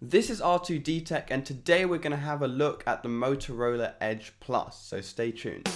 This is R2D Tech, and today we're going to have a look at the Motorola Edge Plus, so stay tuned.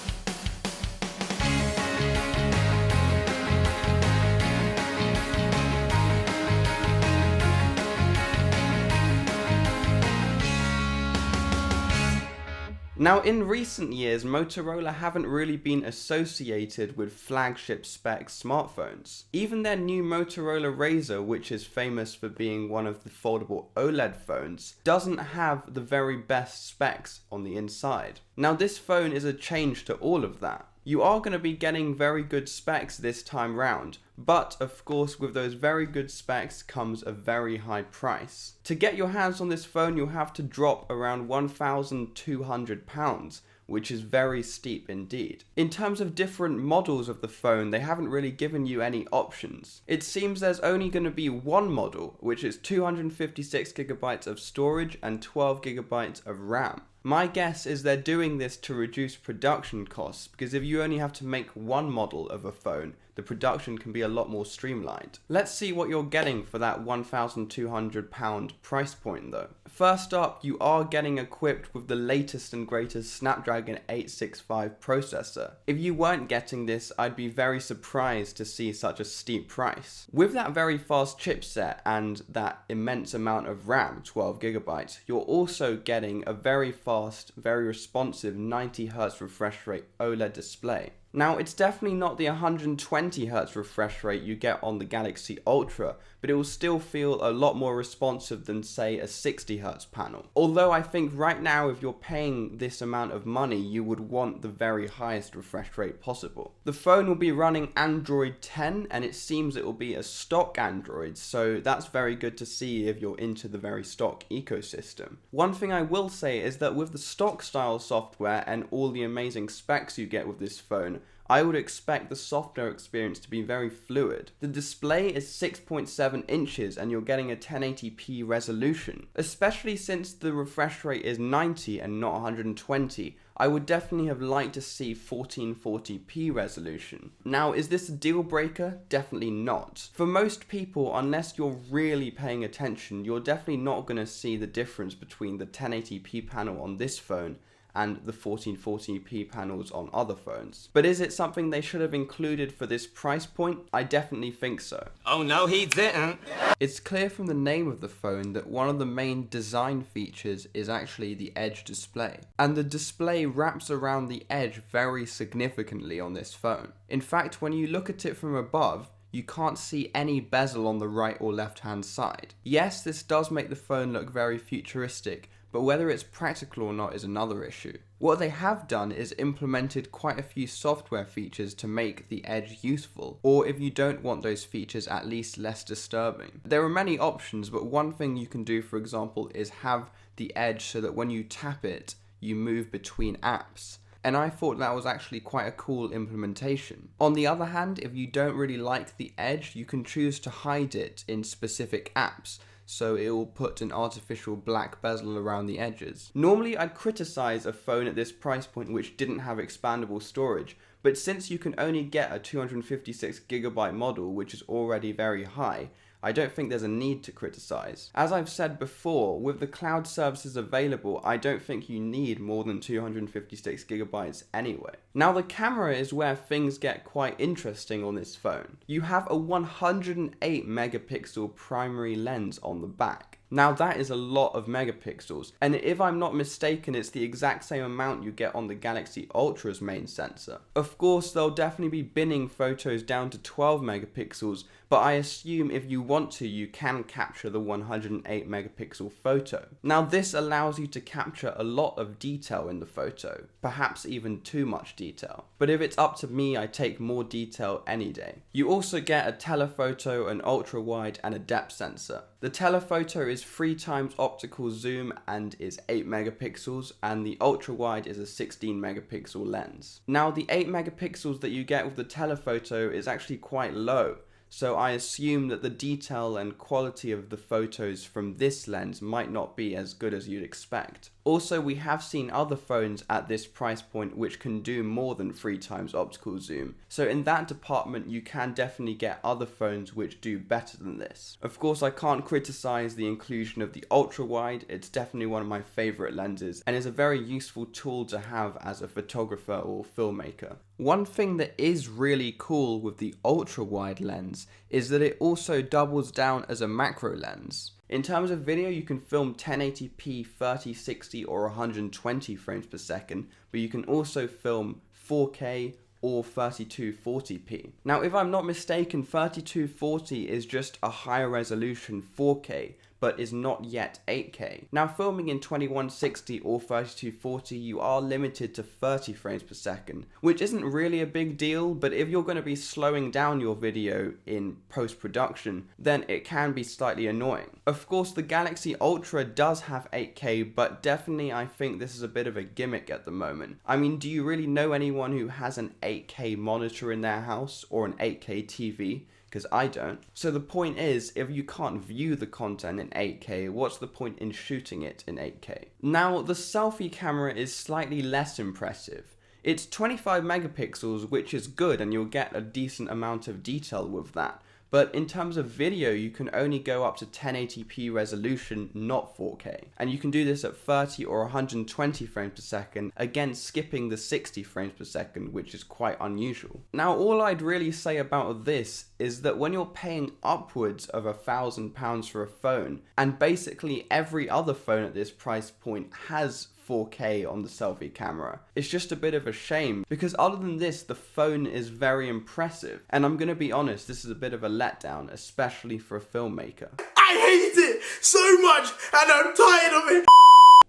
Now, in recent years, Motorola haven't really been associated with flagship spec smartphones. Even their new Motorola Razr, which is famous for being one of the foldable OLED phones, doesn't have the very best specs on the inside. Now, this phone is a change to all of that. You are going to be getting very good specs this time round, but of course with those very good specs comes a very high price. To get your hands on this phone, you'll have to drop around £1,200, which is very steep indeed. In terms of different models of the phone, they haven't really given you any options. It seems there's only going to be one model, which is 256GB of storage and 12GB of RAM. My guess is they're doing this to reduce production costs, because if you only have to make one model of a phone, the production can be a lot more streamlined. Let's see what you're getting for that £1,200 price point though. First up, you are getting equipped with the latest and greatest Snapdragon 865 processor. If you weren't getting this, I'd be very surprised to see such a steep price. With that very fast chipset and that immense amount of RAM, 12GB, you're also getting a very fast, very responsive 90Hz refresh rate OLED display. Now, it's definitely not the 120Hz refresh rate you get on the Galaxy Ultra, but it will still feel a lot more responsive than, say, a 60Hz panel. Although I think right now, if you're paying this amount of money, you would want the very highest refresh rate possible. The phone will be running Android 10, and it seems it will be a stock Android, so that's very good to see if you're into the very stock ecosystem. One thing I will say is that with the stock style software and all the amazing specs you get with this phone, I would expect the software experience to be very fluid. The display is 6.7 inches and you're getting a 1080p resolution. Especially since the refresh rate is 90 and not 120, I would definitely have liked to see 1440p resolution. Now, is this a deal breaker? Definitely not. For most people, unless you're really paying attention, you're definitely not going to see the difference between the 1080p panel on this phone and the 1440p panels on other phones. But is it something they should have included for this price point? I definitely think so. Oh no, he didn't. It's clear from the name of the phone that one of the main design features is actually the edge display. And the display wraps around the edge very significantly on this phone. In fact, when you look at it from above, you can't see any bezel on the right or left hand side. Yes, this does make the phone look very futuristic, but whether it's practical or not is another issue. What they have done is implemented quite a few software features to make the edge useful, or if you don't want those features, at least less disturbing. There are many options, but one thing you can do, for example, is have the edge so that when you tap it, you move between apps. And I thought that was actually quite a cool implementation. On the other hand, if you don't really like the edge, you can choose to hide it in specific apps, so it will put an artificial black bezel around the edges. Normally I'd criticize a phone at this price point which didn't have expandable storage, but since you can only get a 256GB model, which is already very high, I don't think there's a need to criticize. As I've said before, with the cloud services available, I don't think you need more than 256GB anyway. Now, the camera is where things get quite interesting on this phone. You have a 108 megapixel primary lens on the back. Now that is a lot of megapixels, and if I'm not mistaken, it's the exact same amount you get on the Galaxy Ultra's main sensor. Of course, they'll definitely be binning photos down to 12 megapixels, but I assume if you want to, you can capture the 108 megapixel photo. Now this allows you to capture a lot of detail in the photo, perhaps even too much detail. But if it's up to me, I take more detail any day. You also get a telephoto, an ultrawide, and a depth sensor. The telephoto is 3x optical zoom and is 8 megapixels, and the ultrawide is a 16 megapixel lens. Now the 8 megapixels that you get with the telephoto is actually quite low, so I assume that the detail and quality of the photos from this lens might not be as good as you'd expect. Also, we have seen other phones at this price point which can do more than 3 times optical zoom. So in that department, you can definitely get other phones which do better than this. Of course, I can't criticize the inclusion of the ultrawide. It's definitely one of my favorite lenses and is a very useful tool to have as a photographer or filmmaker. One thing that is really cool with the ultra-wide lens is that it also doubles down as a macro lens. In terms of video, you can film 1080p, 30, 60 or 120 frames per second, but you can also film 4K or 3240p. Now, if I'm not mistaken, 3240 is just a higher resolution 4K, but is not yet 8K. Now, filming in 2160 or 3240, you are limited to 30 frames per second, which isn't really a big deal, but if you're going to be slowing down your video in post-production, then it can be slightly annoying. Of course, the Galaxy Ultra does have 8K, but definitely I think this is a bit of a gimmick at the moment. I mean, do you really know anyone who has an 8K monitor in their house or an 8K TV? Because I don't. So the point is, if you can't view the content in 8K, what's the point in shooting it in 8K? Now, the selfie camera is slightly less impressive. It's 25 megapixels, which is good, and you'll get a decent amount of detail with that. But in terms of video, you can only go up to 1080p resolution, not 4K. And you can do this at 30 or 120 frames per second, again skipping the 60 frames per second, which is quite unusual. Now, all I'd really say about this is that when you're paying upwards of £1,000 for a phone, and basically every other phone at this price point has 4K on the selfie camera, it's just a bit of a shame, because other than this, the phone is very impressive. And I'm gonna be honest, this is a bit of a letdown, especially for a filmmaker. I hate it so much, and I'm tired of it.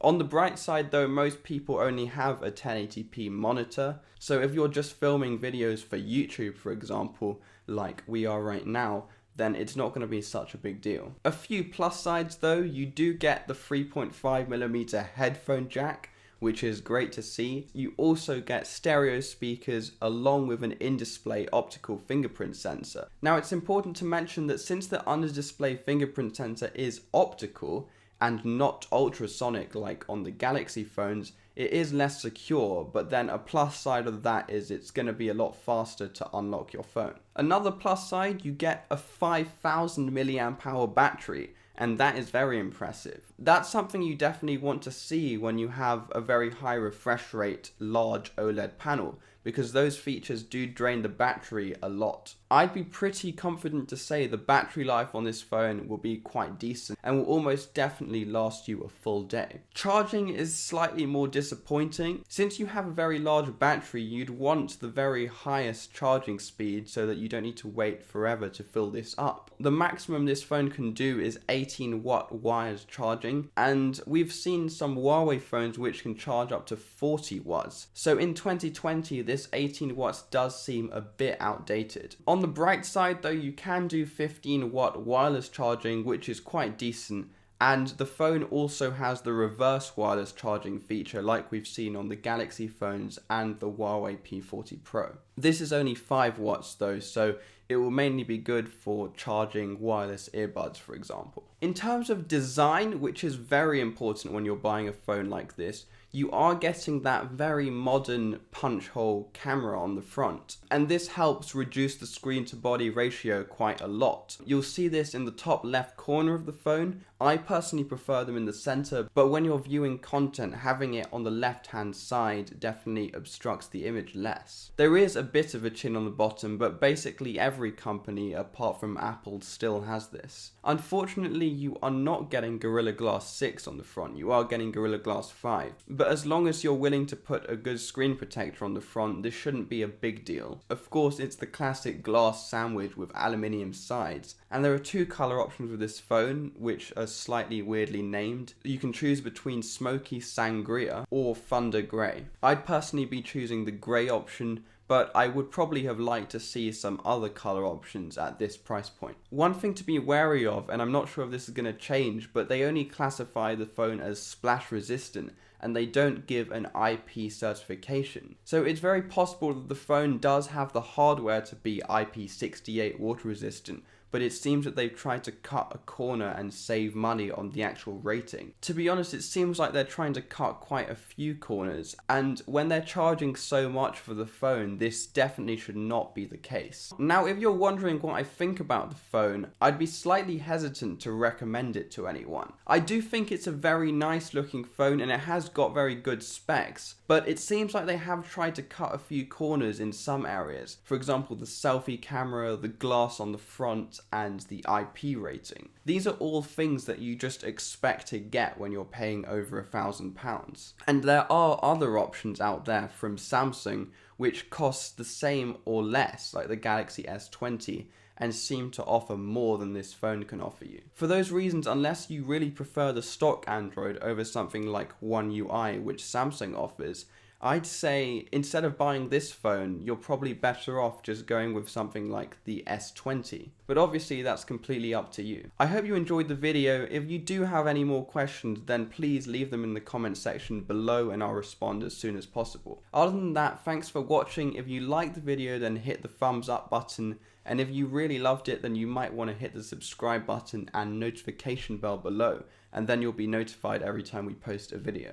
On the bright side though, most people only have a 1080p monitor, so if you're just filming videos for YouTube, for example, like we are right now, then it's not going to be such a big deal. A few plus sides though, you do get the 3.5mm headphone jack, which is great to see. You also get stereo speakers along with an in-display optical fingerprint sensor. Now, it's important to mention that since the under-display fingerprint sensor is optical and not ultrasonic like on the Galaxy phones, it is less secure, but then a plus side of that is it's going to be a lot faster to unlock your phone. Another plus side, you get a 5000 milliamp hour battery, and that is very impressive. That's something you definitely want to see when you have a very high refresh rate large OLED panel, because those features do drain the battery a lot. I'd be pretty confident to say the battery life on this phone will be quite decent and will almost definitely last you a full day. Charging is slightly more disappointing. Since you have a very large battery, you'd want the very highest charging speed so that you don't need to wait forever to fill this up. The maximum this phone can do is 18-watt wired charging, and we've seen some Huawei phones which can charge up to 40 watts. So in 2020, this 18 watts does seem a bit outdated. On the bright side though, you can do 15-watt wireless charging, which is quite decent, and the phone also has the reverse wireless charging feature like we've seen on the Galaxy phones and the Huawei P40 Pro. This is only 5 watts though, so it will mainly be good for charging wireless earbuds, for example. In terms of design, which is very important when you're buying a phone like this, you are getting that very modern punch hole camera on the front, and this helps reduce the screen to body ratio quite a lot. You'll see this in the top left corner of the phone. I personally prefer them in the center, but when you're viewing content, having it on the left hand side definitely obstructs the image less. There is a bit of a chin on the bottom, but basically every company apart from Apple still has this. Unfortunately, you are not getting Gorilla Glass 6 on the front, you are getting Gorilla Glass 5. But as long as you're willing to put a good screen protector on the front, this shouldn't be a big deal. Of course, it's the classic glass sandwich with aluminium sides, and there are 2 color options with this phone, which are slightly weirdly named. You can choose between Smoky Sangria or Thunder Grey. I'd personally be choosing the grey option, but I would probably have liked to see some other color options at this price point. One thing to be wary of, and I'm not sure if this is going to change, but they only classify the phone as splash resistant, and they don't give an IP certification. So it's very possible that the phone does have the hardware to be IP68 water resistant, but it seems that they've tried to cut a corner and save money on the actual rating. To be honest, it seems like they're trying to cut quite a few corners, and when they're charging so much for the phone, this definitely should not be the case. Now, if you're wondering what I think about the phone, I'd be slightly hesitant to recommend it to anyone. I do think it's a very nice looking phone and it has got very good specs, but it seems like they have tried to cut a few corners in some areas. For example, the selfie camera, the glass on the front, and the IP rating. These are all things that you just expect to get when you're paying over £1,000. And there are other options out there from Samsung which cost the same or less, like the Galaxy S20, and seem to offer more than this phone can offer you. For those reasons, unless you really prefer the stock Android over something like One UI, which Samsung offers, I'd say instead of buying this phone, you're probably better off just going with something like the S20. But obviously that's completely up to you. I hope you enjoyed the video. If you do have any more questions, then please leave them in the comment section below and I'll respond as soon as possible. Other than that, thanks for watching. If you liked the video, then hit the thumbs up button. And if you really loved it, then you might want to hit the subscribe button and notification bell below. And then you'll be notified every time we post a video.